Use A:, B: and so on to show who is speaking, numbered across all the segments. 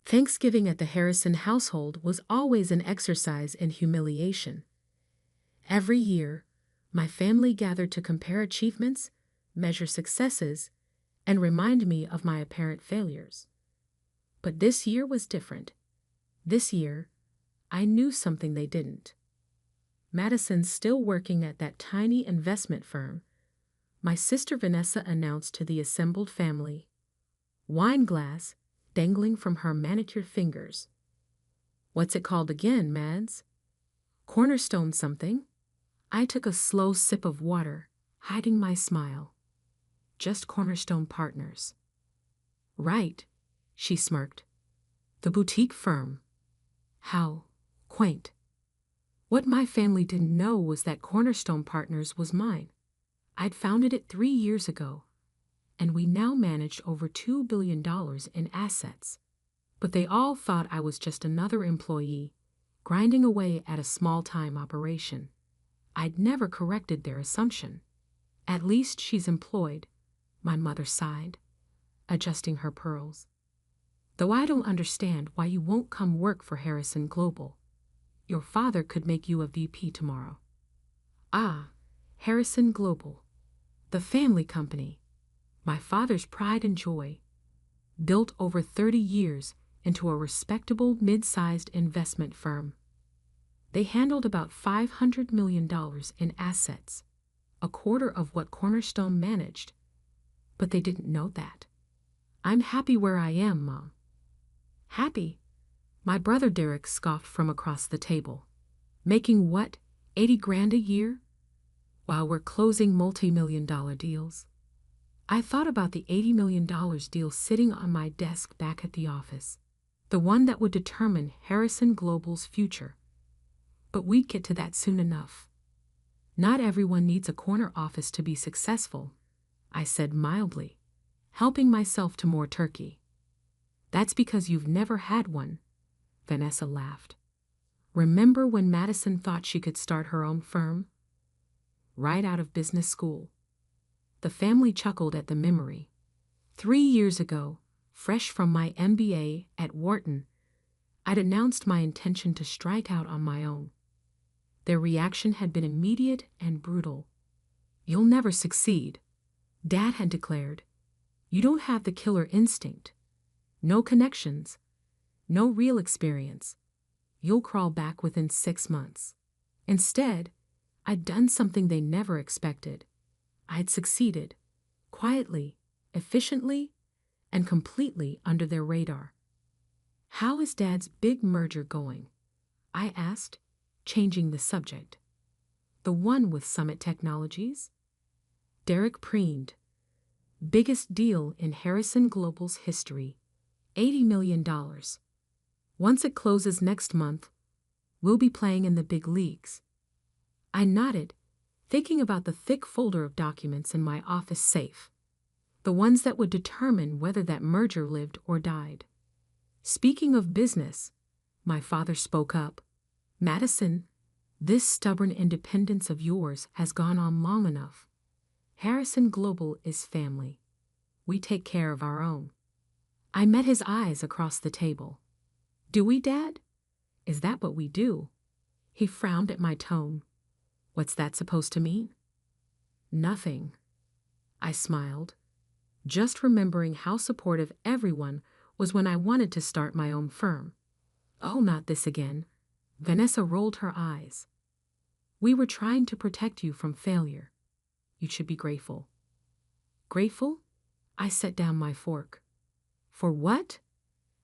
A: Thanksgiving at the Harrison household was always an exercise in humiliation. Every year, my family gathered to compare achievements, measure successes, and remind me of my apparent failures. But this year was different. This year, I knew something they didn't. Madison's still working at that tiny investment firm. My sister Vanessa announced to the assembled family, wine glass dangling from her manicured fingers. What's it called again, Mads? Cornerstone something? I took a slow sip of water, hiding my smile. Just Cornerstone Partners. Right, she smirked. The boutique firm. How quaint. What my family didn't know was that Cornerstone Partners was mine. I'd founded it 3 years ago, and we now managed over $2 billion in assets. But they all thought I was just another employee, grinding away at a small-time operation. I'd never corrected their assumption. At least she's employed, my mother sighed, adjusting her pearls. Though I don't understand why you won't come work for Harrison Global. Your father could make you a VP tomorrow. Ah, Harrison Global. The family company. My father's pride and joy. Built over 30 years into a respectable mid-sized investment firm. They handled about $500 million in assets, a quarter of what Cornerstone managed. But they didn't know that. I'm happy where I am, Mom. Happy? My brother Derek scoffed from across the table. Making what, 80 grand a year? While we're closing multi-million-dollar deals. I thought about the $80 million deal sitting on my desk back at the office. The one that would determine Harrison Global's future. But we'd get to that soon enough. Not everyone needs a corner office to be successful, I said mildly, helping myself to more turkey. That's because you've never had one, Vanessa laughed. Remember when Madison thought she could start her own firm? Right out of business school. The family chuckled at the memory. 3 years ago, fresh from my MBA at Wharton, I'd announced my intention to strike out on my own. Their reaction had been immediate and brutal. You'll never succeed, Dad had declared. You don't have the killer instinct. No connections. No real experience. You'll crawl back within 6 months. Instead, I'd done something they never expected. I'd succeeded, quietly, efficiently, and completely under their radar. How is Dad's big merger going? I asked, changing the subject. The one with Summit Technologies? Derek preened. Biggest deal in Harrison Global's history. $80 million. Once it closes next month, we'll be playing in the big leagues. I nodded, thinking about the thick folder of documents in my office safe. The ones that would determine whether that merger lived or died. Speaking of business, my father spoke up. Madison, this stubborn independence of yours has gone on long enough. Harrison Global is family. We take care of our own. I met his eyes across the table. Do we, Dad? Is that what we do? He frowned at my tone. What's that supposed to mean? Nothing. I smiled, just remembering how supportive everyone was when I wanted to start my own firm. Oh, not this again. Vanessa rolled her eyes. We were trying to protect you from failure. You should be grateful. Grateful? I set down my fork. For what?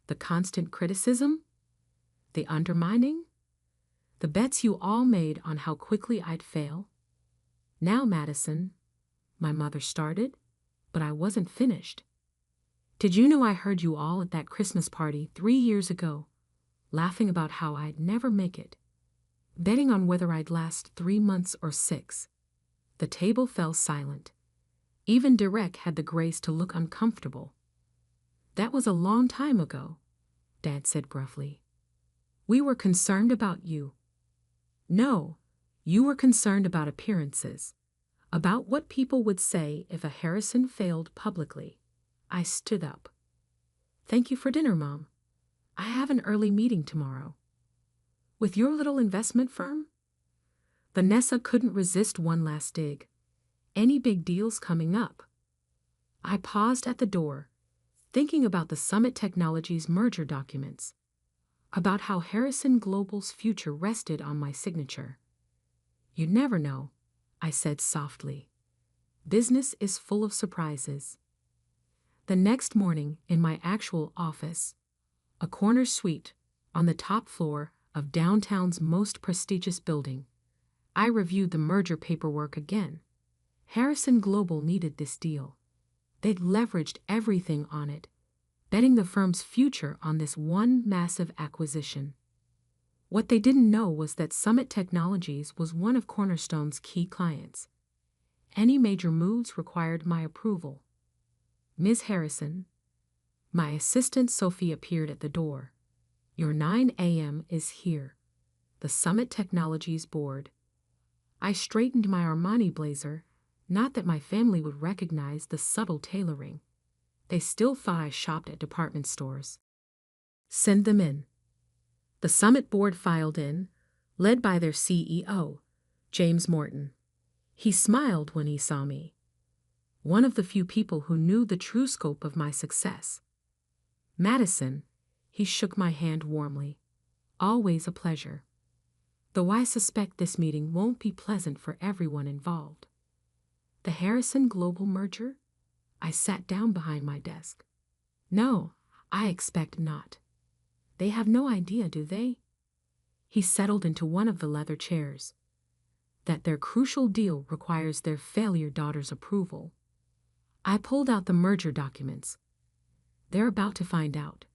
A: The constant criticism? The undermining? The bets you all made on how quickly I'd fail? Now, Madison, my mother started, but I wasn't finished. Did you know I heard you all at that Christmas party 3 years ago, laughing about how I'd never make it, betting on whether I'd last 3 months or 6. The table fell silent. Even Derek had the grace to look uncomfortable. That was a long time ago, Dad said gruffly. We were concerned about you. No, you were concerned about appearances, about what people would say if a Harrison failed publicly. I stood up. Thank you for dinner, Mom. I have an early meeting tomorrow. With your little investment firm? Vanessa couldn't resist one last dig. Any big deals coming up? I paused at the door, thinking about the Summit Technologies merger documents, about how Harrison Global's future rested on my signature. You never know, I said softly. Business is full of surprises. The next morning, in my actual office, a corner suite on the top floor of downtown's most prestigious building, I reviewed the merger paperwork again. Harrison Global needed this deal. They'd leveraged everything on it, betting the firm's future on this one massive acquisition. What they didn't know was that Summit Technologies was one of Cornerstone's key clients. Any major moves required my approval. Ms. Harrison, my assistant Sophie appeared at the door. Your 9 a.m. is here. The Summit Technologies board. I straightened my Armani blazer, not that my family would recognize the subtle tailoring. They still thought I shopped at department stores. Send them in. The Summit board filed in, led by their CEO, James Morton. He smiled when he saw me. One of the few people who knew the true scope of my success. Madison, he shook my hand warmly. Always a pleasure. Though I suspect this meeting won't be pleasant for everyone involved. The Harrison Global merger? I sat down behind my desk. No, I expect not. They have no idea, do they? He settled into one of the leather chairs. That their crucial deal requires their failure daughter's approval. I pulled out the merger documents. They're about to find out.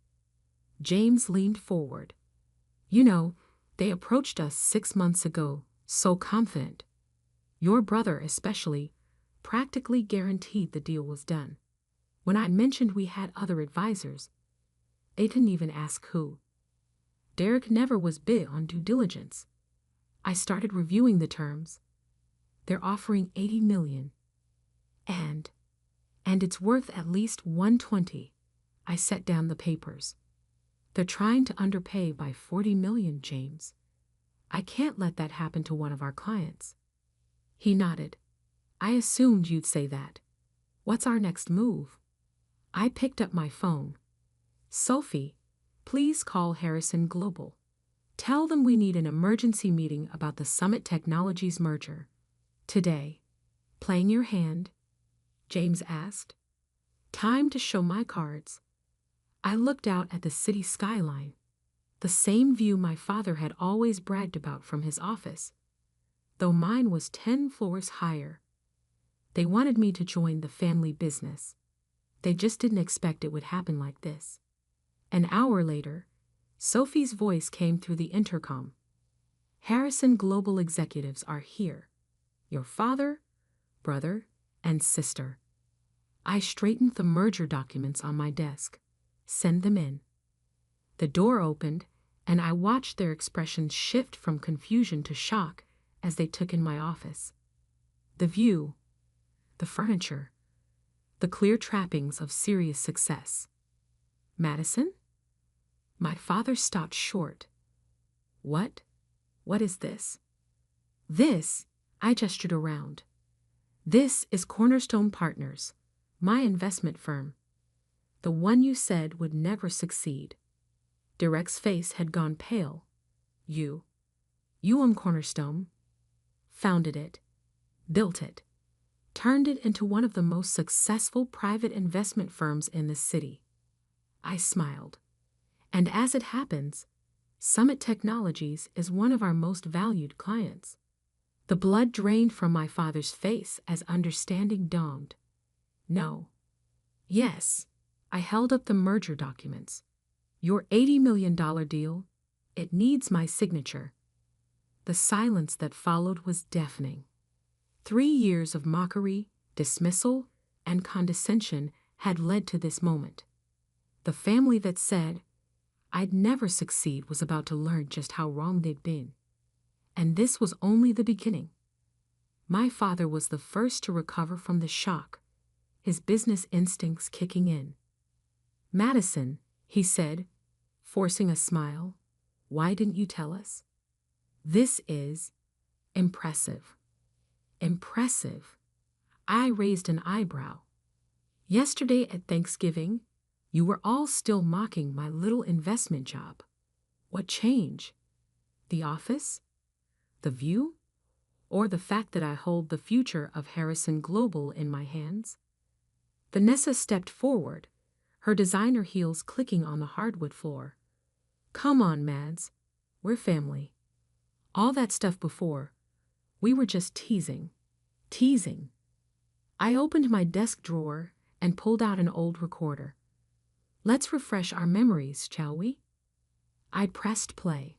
A: James leaned forward. You know, they approached us 6 months ago, so confident. Your brother especially practically guaranteed the deal was done. When I mentioned we had other advisors, they didn't even ask who. Derek never was big on due diligence. I started reviewing the terms. They're offering $80 million. And it's worth at least $120. I set down the papers. They're trying to underpay by $40 million, James. I can't let that happen to one of our clients. He nodded. I assumed you'd say that. What's our next move? I picked up my phone. Sophie, please call Harrison Global. Tell them we need an emergency meeting about the Summit Technologies merger. Today. Playing your hand? James asked. Time to show my cards. I looked out at the city skyline, the same view my father had always bragged about from his office, though mine was 10 floors higher. They wanted me to join the family business. They just didn't expect it would happen like this. An hour later, Sophie's voice came through the intercom. Harrison Global executives are here. Your father, brother, and sister. I straightened the merger documents on my desk. Send them in. The door opened, and I watched their expressions shift from confusion to shock as they took in my office. The view, the furniture, the clear trappings of serious success. Madison? My father stopped short. What? What is this? This, I gestured around. This is Cornerstone Partners, my investment firm. The one you said would never succeed. Derek's face had gone pale. You own Cornerstone. Founded it. Built it. Turned it into one of the most successful private investment firms in the city. I smiled. And as it happens, Summit Technologies is one of our most valued clients. The blood drained from my father's face as understanding dawned. No. Yes. I held up the merger documents. Your $80 million deal, it needs my signature. The silence that followed was deafening. 3 years of mockery, dismissal, and condescension had led to this moment. The family that said I'd never succeed was about to learn just how wrong they'd been. And this was only the beginning. My father was the first to recover from the shock, his business instincts kicking in. Madison, he said, forcing a smile. Why didn't you tell us? This is impressive. Impressive. I raised an eyebrow. Yesterday at Thanksgiving, you were all still mocking my little investment job. What change? The office? The view? Or the fact that I hold the future of Harrison Global in my hands? Vanessa stepped forward, her designer heels clicking on the hardwood floor. Come on, Mads. We're family. All that stuff before, we were just teasing. Teasing. I opened my desk drawer and pulled out an old recorder. Let's refresh our memories, shall we? I pressed play.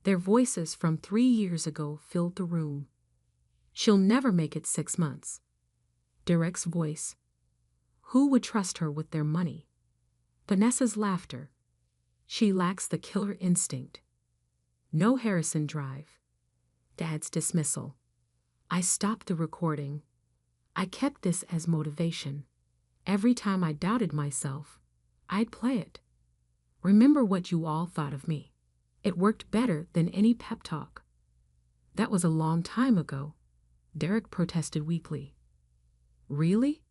A: Their voices from 3 years ago filled the room. She'll never make it 6 months. Derek's voice. Who would trust her with their money? Vanessa's laughter. She lacks the killer instinct. No Harrison drive. Dad's dismissal. I stopped the recording. I kept this as motivation. Every time I doubted myself, I'd play it. Remember what you all thought of me. It worked better than any pep talk. That was a long time ago, Derek protested weakly. Really?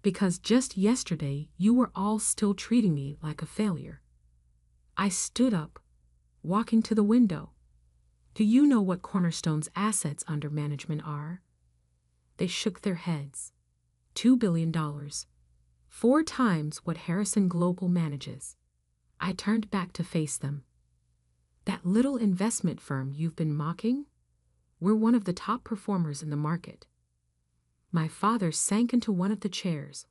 A: Because just yesterday you were all still treating me like a failure. I stood up, walking to the window. Do you know what Cornerstone's assets under management are? They shook their heads. $2 billion. 4 times what Harrison Global manages. I turned back to face them. That little investment firm you've been mocking? We're one of the top performers in the market. My father sank into one of the chairs,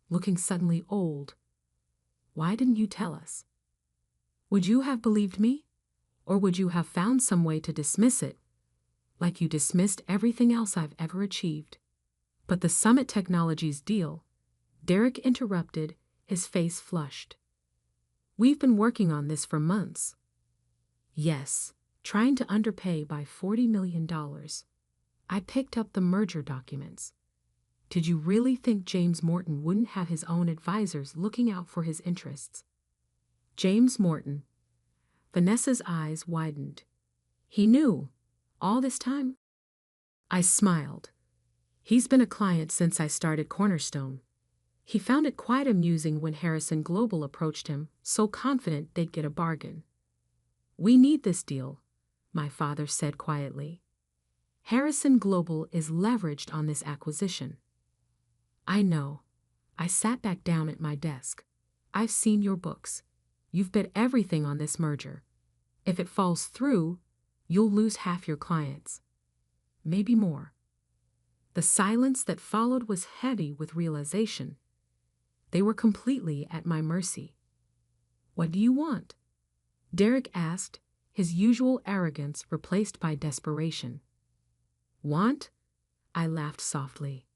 A: looking suddenly old. Why didn't you tell us? Would you have believed me? Or would you have found some way to dismiss it, like you dismissed everything else I've ever achieved? But the Summit Technologies deal, Derek interrupted, his face flushed. We've been working on this for months. Yes, trying to underpay by $40 million. I picked up the merger documents. Did you really think James Morton wouldn't have his own advisors looking out for his interests? James Morton. Vanessa's eyes widened. He knew. All this time? I smiled. He's been a client since I started Cornerstone. He found it quite amusing when Harrison Global approached him, so confident they'd get a bargain. We need this deal, my father said quietly. Harrison Global is leveraged on this acquisition. I know. I sat back down at my desk. I've seen your books. You've bet everything on this merger. If it falls through, you'll lose half your clients. Maybe more. The silence that followed was heavy with realization. They were completely at my mercy. What do you want? Derek asked, his usual arrogance replaced by desperation. Want? I laughed softly.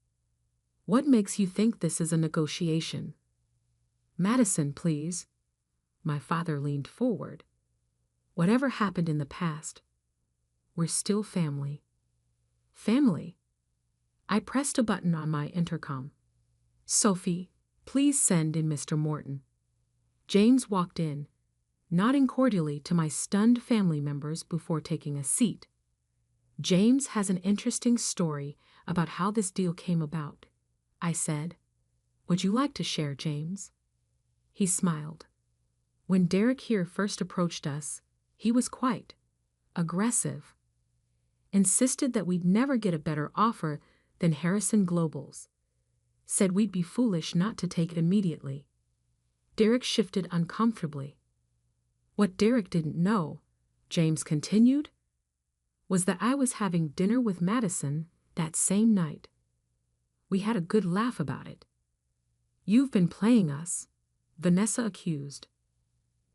A: What makes you think this is a negotiation? Madison, please. My father leaned forward. Whatever happened in the past, we're still family. Family? I pressed a button on my intercom. Sophie, please send in Mr. Morton. James walked in, nodding cordially to my stunned family members before taking a seat. James has an interesting story about how this deal came about, I said. Would you like to share, James? He smiled. When Derek here first approached us, he was quite aggressive. Insisted that we'd never get a better offer than Harrison Global's. Said we'd be foolish not to take it immediately. Derek shifted uncomfortably. What Derek didn't know, James continued, was that I was having dinner with Madison that same night. We had a good laugh about it. You've been playing us, Vanessa accused.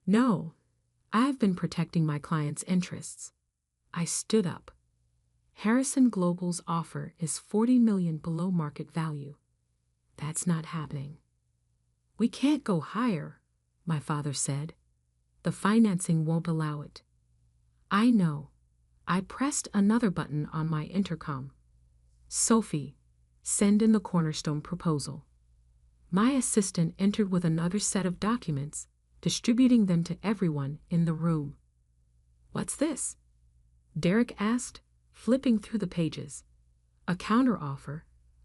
A: No, I've been protecting my client's interests. I stood up. Harrison Global's offer is $40 million below market value. That's not happening. We can't go higher, my father said. The financing won't allow it. I know. I pressed another button on my intercom. Sophie, send in the Cornerstone proposal. My assistant entered with another set of documents, distributing them to everyone in the room. "What's this?" Derek asked, flipping through the pages. "A counteroffer,"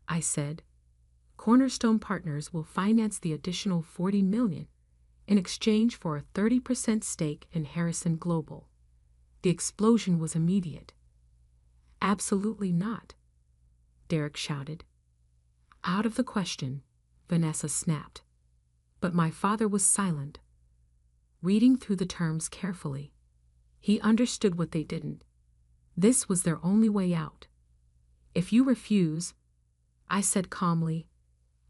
A: I said. "Cornerstone Partners will finance the additional $40 million in exchange for a 30% stake in Harrison Global." The explosion was immediate. "Absolutely not," Derek shouted. "Out of the question," Vanessa snapped. But my father was silent, reading through the terms carefully. He understood what they didn't. This was their only way out. "If you refuse," I said calmly,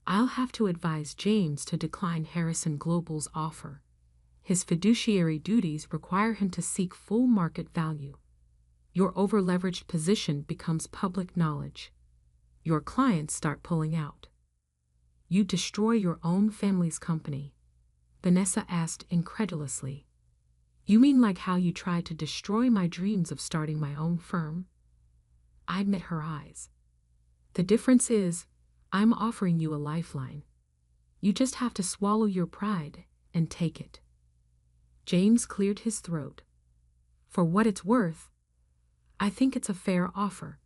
A: "I'll have to advise James to decline Harrison Global's offer. His fiduciary duties require him to seek full market value. Your over-leveraged position becomes public knowledge. Your clients start pulling out. You destroy your own family's company." Vanessa asked incredulously. "You mean like how you tried to destroy my dreams of starting my own firm?" I met her eyes. "The difference is, I'm offering you a lifeline. You just have to swallow your pride and take it." James cleared his throat. "For what it's worth, I think it's a fair offer.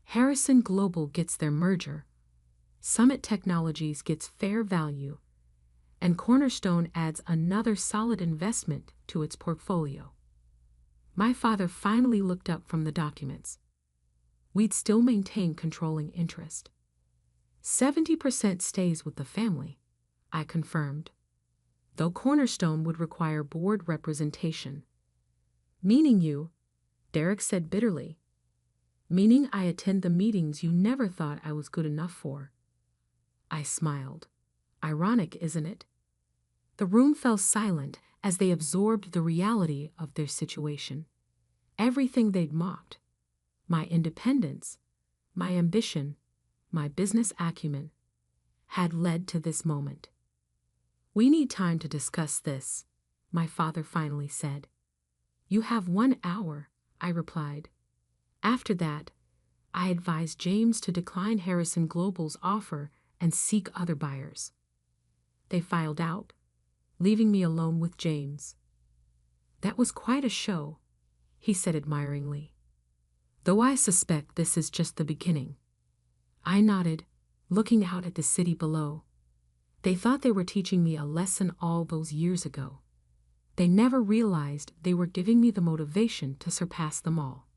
A: Harrison Global gets their merger, Summit Technologies gets fair value, and Cornerstone adds another solid investment to its portfolio." My father finally looked up from the documents. "We'd still maintain controlling interest." 70% stays with the family," I confirmed, "though Cornerstone would require board representation." "Meaning you," Derek said bitterly. "Meaning I attend the meetings you never thought I was good enough for." I smiled. Ironic, isn't it? The room fell silent as they absorbed the reality of their situation. Everything they'd mocked, my independence, my ambition, my business acumen, had led to this moment. "We need time to discuss this," my father finally said. "You have 1 hour," I replied. After that, I advised James to decline Harrison Global's offer and seek other buyers. They filed out, leaving me alone with James. "That was quite a show," he said admiringly. "Though I suspect this is just the beginning." I nodded, looking out at the city below. They thought they were teaching me a lesson all those years ago. They never realized they were giving me the motivation to surpass them all.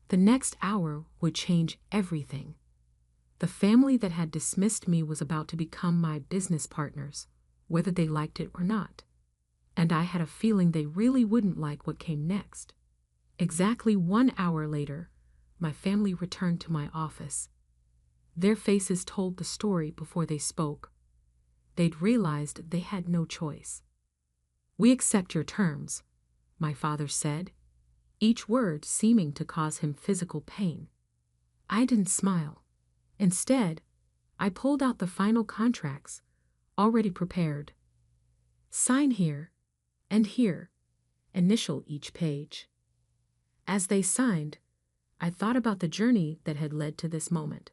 A: The next hour would change everything. The family that had dismissed me was about to become my business partners, whether they liked it or not. And I had a feeling they really wouldn't like what came next. Exactly 1 hour later, my family returned to my office. Their faces told the story before they spoke. They'd realized they had no choice. "We accept your terms," my father said, each word seeming to cause him physical pain. I didn't smile. Instead, I pulled out the final contracts, already prepared. "Sign here and here," initial each page. As they signed, I thought about the journey that had led to this moment.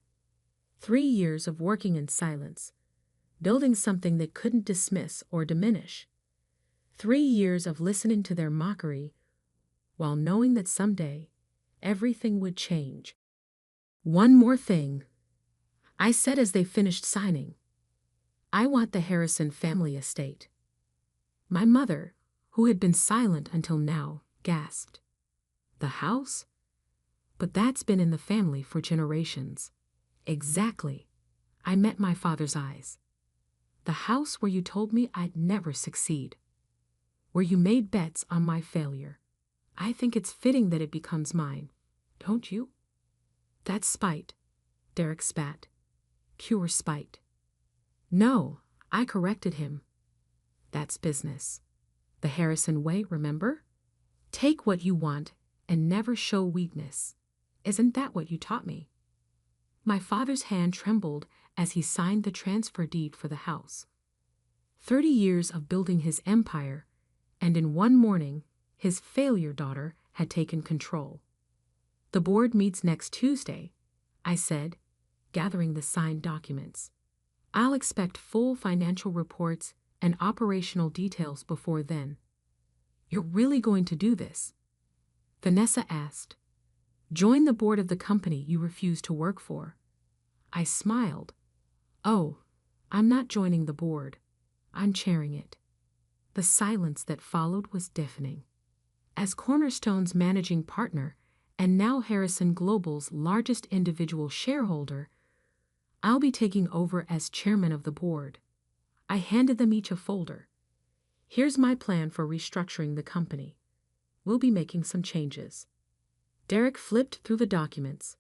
A: 3 years of working in silence, building something they couldn't dismiss or diminish. 3 years of listening to their mockery while knowing that someday everything would change. "One more thing," I said as they finished signing. "I want the Harrison family estate." My mother, who had been silent until now, gasped. "The house? But that's been in the family for generations." "Exactly." I met my father's eyes. "The house where you told me I'd never succeed. Where you made bets on my failure. I think it's fitting that it becomes mine. Don't you?" "That's spite," Derek spat. "Pure spite." "No," I corrected him. "That's business. The Harrison way, remember? Take what you want and never show weakness. Isn't that what you taught me?" My father's hand trembled as he signed the transfer deed for the house. 30 years of building his empire, and in one morning, his failure daughter had taken control. "The board meets next Tuesday," I said, gathering the signed documents. "I'll expect full financial reports and operational details before then. You're really going to do this? Vanessa asked. Join the board of the company you refuse to work for. I smiled. Oh, I'm not joining the board. I'm chairing it. The silence that followed was deafening. As Cornerstone's managing partner, and now Harrison Global's largest individual shareholder, I'll be taking over as chairman of the board. I handed them each a folder. Here's my plan for restructuring the company. We'll be making some changes. Derek flipped through the documents,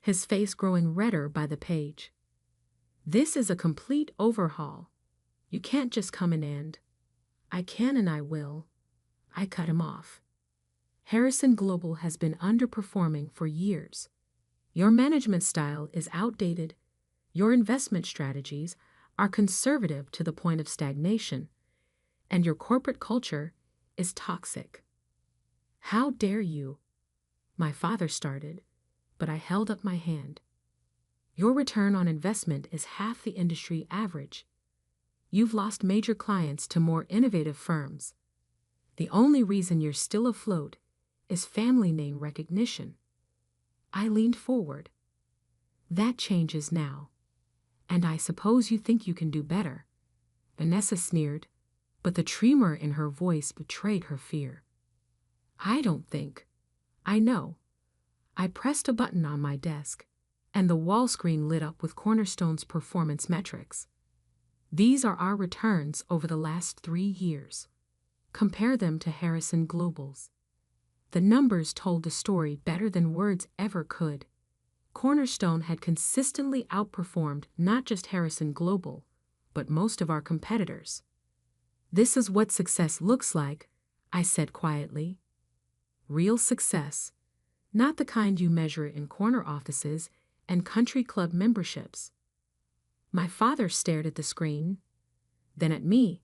A: his face growing redder by the page. This is a complete overhaul. You can't just come in and... I can and I will. I cut him off. Harrison Global has been underperforming for years. Your management style is outdated. Your investment strategies are conservative to the point of stagnation. And your corporate culture is toxic. How dare you? My father started, but I held up my hand. Your return on investment is half the industry average. You've lost major clients to more innovative firms. The only reason you're still afloat is family name recognition. I leaned forward. That changes now. And I suppose you think you can do better. Vanessa sneered, but the tremor in her voice betrayed her fear. I don't think. I know. I pressed a button on my desk, and the wall screen lit up with Cornerstone's performance metrics. These are our returns over the last 3 years. Compare them to Harrison Global's. The numbers told the story better than words ever could. Cornerstone had consistently outperformed not just Harrison Global, but most of our competitors. This is what success looks like, I said quietly. Real success, not the kind you measure in corner offices and country club memberships. My father stared at the screen, then at me,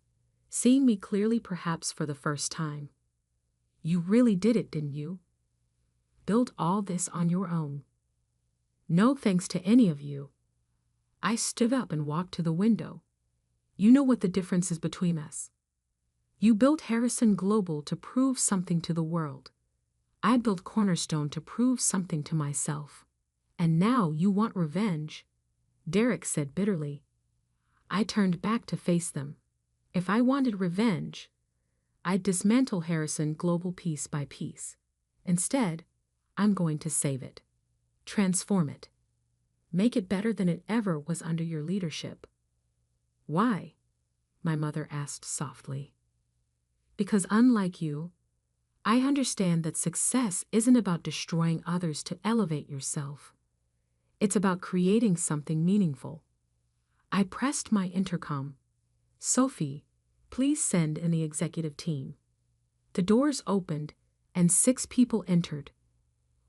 A: seeing me clearly perhaps for the first time. You really did it, didn't you? Build all this on your own. No thanks to any of you. I stood up and walked to the window. You know what the difference is between us. You built Harrison Global to prove something to the world. I built Cornerstone to prove something to myself. And now you want revenge, Derek said bitterly. I turned back to face them. If I wanted revenge, I'd dismantle Harrison Global piece by piece. Instead, I'm going to save it. Transform it. Make it better than it ever was under your leadership. Why? My mother asked softly. Because unlike you, I understand that success isn't about destroying others to elevate yourself. It's about creating something meaningful. I pressed my intercom. Sophie, please send in the executive team. The doors opened, and 6 people entered.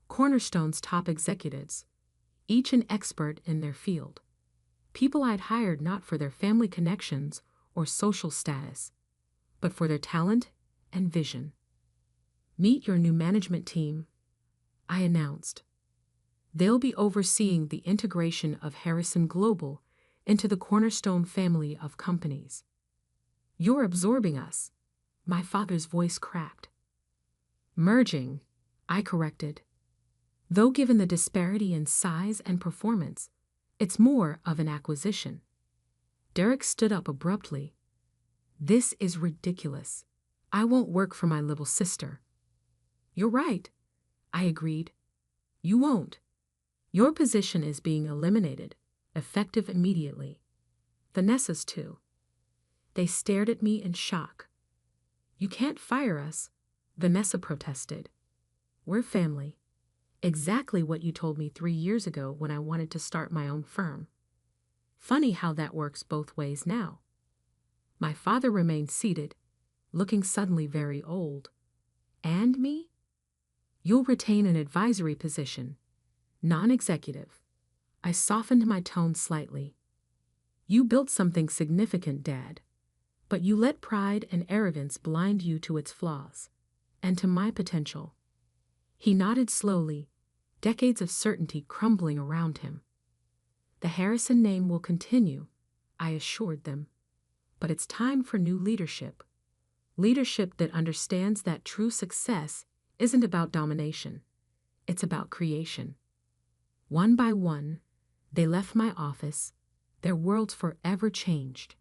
A: Cornerstone's top executives, each an expert in their field. People I'd hired not for their family connections or social status, but for their talent and vision. Meet your new management team, I announced. They'll be overseeing the integration of Harrison Global into the Cornerstone family of companies. You're absorbing us, my father's voice cracked. Merging, I corrected. Though given the disparity in size and performance, it's more of an acquisition. Derek stood up abruptly. This is ridiculous. I won't work for my little sister. You're right, I agreed. You won't. Your position is being eliminated, effective immediately. Vanessa's too. They stared at me in shock. You can't fire us, Vanessa protested. We're family. Exactly what you told me 3 years ago when I wanted to start my own firm. Funny how that works both ways now. My father remained seated, looking suddenly very old. And me? You'll retain an advisory position, non-executive. I softened my tone slightly. You built something significant, Dad, but you let pride and arrogance blind you to its flaws, and to my potential. He nodded slowly, decades of certainty crumbling around him. The Harrison name will continue, I assured them. But it's time for new leadership. Leadership that understands that true success isn't about domination. It's about creation. One by one, they left my office, their worlds forever changed.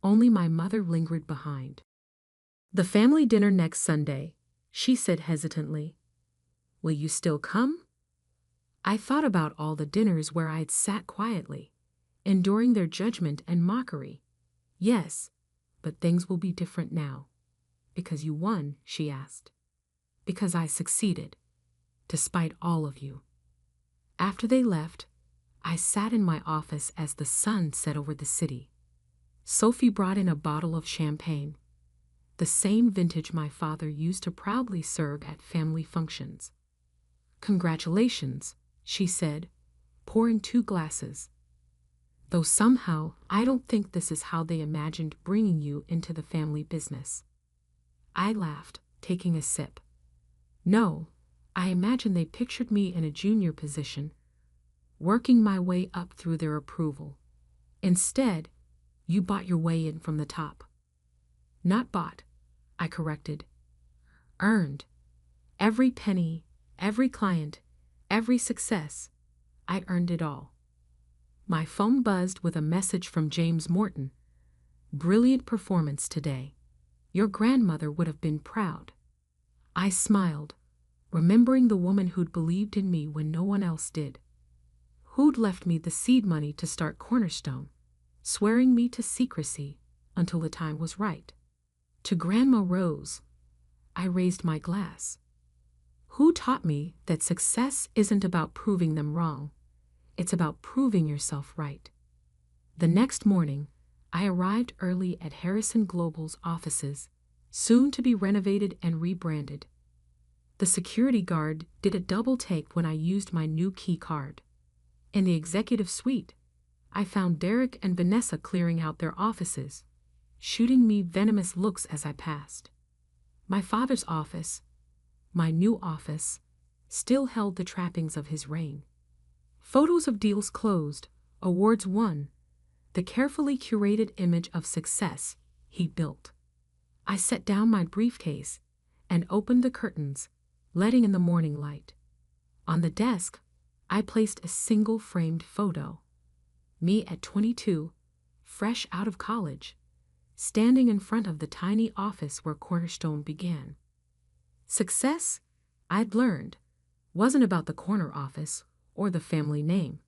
A: Only my mother lingered behind. The family dinner next Sunday, she said hesitantly. Will you still come? I thought about all the dinners where I'd sat quietly, enduring their judgment and mockery. Yes, but things will be different now. Because you won, she asked. Because I succeeded, despite all of you. After they left, I sat in my office as the sun set over the city. Sophie brought in a bottle of champagne, the same vintage my father used to proudly serve at family functions. Congratulations, she said, pouring 2 glasses. Though somehow I don't think this is how they imagined bringing you into the family business. I laughed, taking a sip. No, I imagine they pictured me in a junior position, working my way up through their approval. Instead, you bought your way in from the top. Not bought, I corrected. Earned. Every penny, every client, every success, I earned it all. My phone buzzed with a message from James Morton. Brilliant performance today. Your grandmother would have been proud. I smiled, remembering the woman who'd believed in me when no one else did. Who'd left me the seed money to start Cornerstone, swearing me to secrecy until the time was right. To Grandma Rose, I raised my glass. Who taught me that success isn't about proving them wrong? It's about proving yourself right. The next morning, I arrived early at Harrison Global's offices, soon to be renovated and rebranded. The security guard did a double take when I used my new key card. In the executive suite, I found Derek and Vanessa clearing out their offices, shooting me venomous looks as I passed. My father's office, my new office, still held the trappings of his reign. Photos of deals closed, awards won, the carefully curated image of success he built. I set down my briefcase and opened the curtains, letting in the morning light. On the desk, I placed a single framed photo. Me at 22, fresh out of college, standing in front of the tiny office where Cornerstone began. Success, I'd learned, wasn't about the corner office or the family name.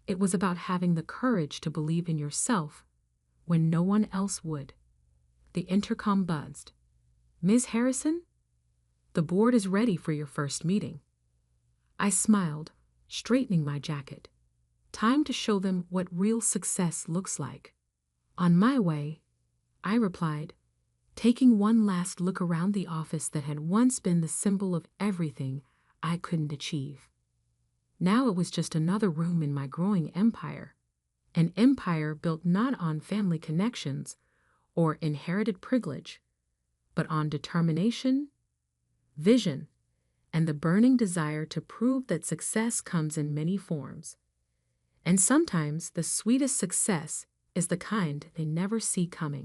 A: It was about having the courage to believe in yourself when no one else would. The intercom buzzed. Ms. Harrison? The board is ready for your first meeting. I smiled, straightening my jacket. Time to show them what real success looks like. On my way, I replied, taking one last look around the office that had once been the symbol of everything I couldn't achieve. Now it was just another room in my growing empire, an empire built not on family connections or inherited privilege, but on determination, vision, and the burning desire to prove that success comes in many forms. And sometimes the sweetest success is the kind they never see coming.